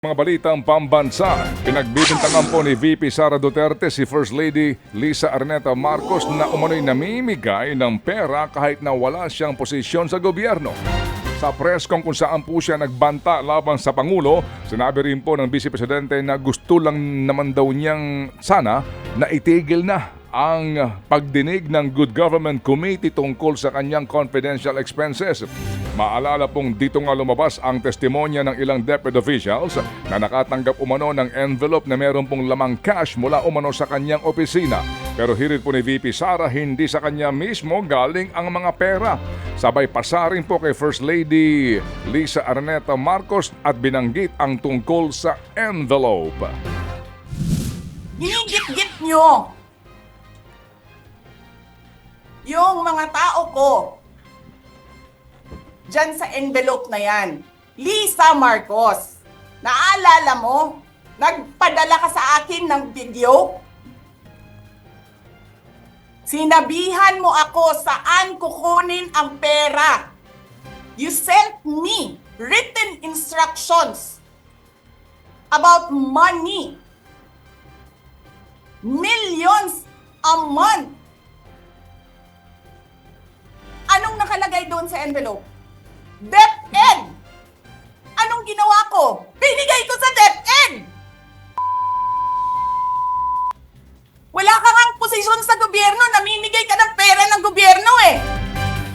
Mga balitang pambansa, pinagbibintangan po ni VP Sara Duterte si First Lady Lisa Araneta Marcos na umano'y namimigay ng pera kahit na wala siyang posisyon sa gobyerno. Sa press kung saan po siya nagbanta laban sa Pangulo, sinabi rin po ng Vice Presidente na gusto lang naman daw niyang sana na itigil na ang pagdinig ng Good Government Committee tungkol sa kanyang confidential expenses. Maalala pong dito nga lumabas ang testimonya ng ilang DepEd officials na nakatanggap umano ng envelope na meron pong lamang cash mula umano sa kanyang opisina. Pero hirit po ni VP Sara, hindi sa kanya mismo galing ang mga pera. Sabay pasarin po kay First Lady Lisa Araneta Marcos at binanggit ang tungkol sa envelope. Ginigit-git nyo yung mga tao ko dyan sa envelope na yan. Lisa Marcos, naalala mo? Nagpadala ka sa akin ng video? Sinabihan mo ako saan kukunin ang pera. You sent me written instructions about money. Millions a month. Anong nakalagay doon sa envelope? DepEd! Anong ginawa ko? Binigay ko sa DepEd! Wala ka ngang posisyon sa gobyerno, namimigay ka ng pera ng gobyerno eh!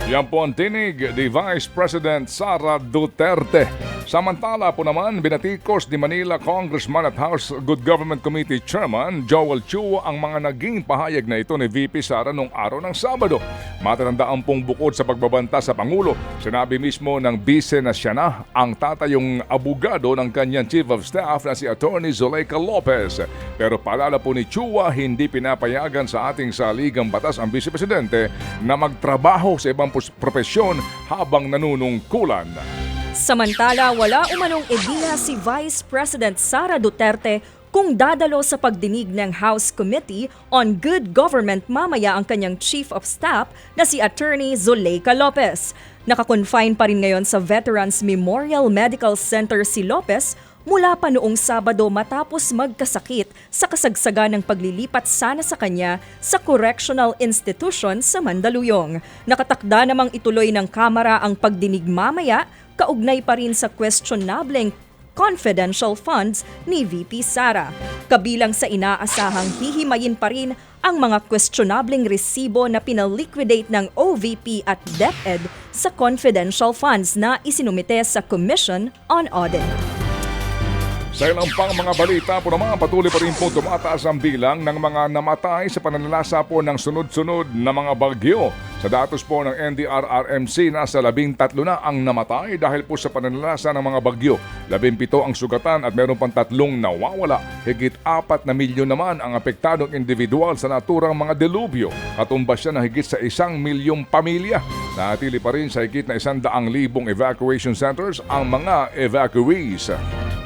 Yan po ang tinig ni Vice President Sara Duterte. Samantala po naman, binatikos ni Manila Congressman at House Good Government Committee Chairman Joel Chu ang mga naging pahayag na ito ni VP Sara noong araw ng Sabado. Matatandaan pong bukod sa pagbabanta sa Pangulo, sinabi mismo ng bise na siya na ang tatayong abogado ng kanyang Chief of Staff na si Attorney Zuleika Lopez. Pero paalala po ni Chua, hindi pinapayagan sa ating saligang batas ang Vice Presidente na magtrabaho sa ibang propesyon habang nanunungkulan. Samantala, wala umanong ideya si Vice President Sara Duterte kung dadalo sa pagdinig ng House Committee on Good Government mamaya ang kanyang Chief of Staff na si Attorney Zuleika Lopez. Nakakonfine pa rin ngayon sa Veterans Memorial Medical Center si Lopez mula pa noong Sabado matapos magkasakit sa kasagsagan ng paglilipat sana sa kanya sa correctional institution sa Mandaluyong. Nakatakda namang ituloy ng Kamara ang pagdinig mamaya, kaugnay pa rin sa questionableng confidential funds ni VP Sara. Kabilang sa inaasahang hihimayin pa rin ang mga questionableng resibo na pinaliquidate ng OVP at DepEd sa confidential funds na isinumite sa Commission on Audit. Sa ilang pang mga balita po naman, patuloy pa rin po tumataas ang bilang ng mga namatay sa pananalasa po ng sunod-sunod na mga bagyo. Sa datos po ng NDRRMC, nasa 13 na ang namatay dahil po sa pananalasa ng mga bagyo. 17 ang sugatan at meron pang 3 nawawala. Higit 4 na milyon naman ang apektadong individual sa naturang mga delubyo. Katumbas siya na higit sa 1 milyong pamilya. Natili pa rin sa higit na 100,000 evacuation centers ang mga evacuees.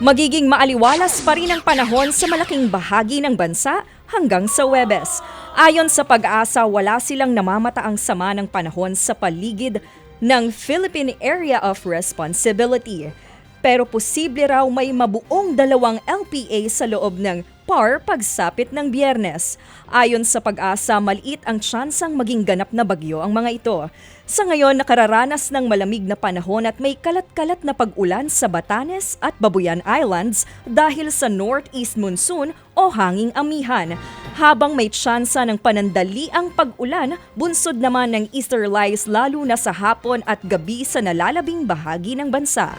Magiging maaliwalas pa rin ang panahon sa malaking bahagi ng bansa hanggang sa Huwebes. Ayon sa Pag-asa, wala silang namamataang sama ng panahon sa paligid ng Philippine Area of Responsibility. Pero posible raw may mabuong 2 LPA sa loob ng PAR pagsapit ng Biyernes. Ayon sa Pag-asa, maliit ang tsansang maging ganap na bagyo ang mga ito. Sa ngayon, nakararanas ng malamig na panahon at may kalat-kalat na pag-ulan sa Batanes at Babuyan Islands dahil sa northeast monsoon o hanging amihan. Habang may tsansa ng panandaliang pag-ulan, bunsod naman ng easterlies lalo na sa hapon at gabi sa nalalabing bahagi ng bansa.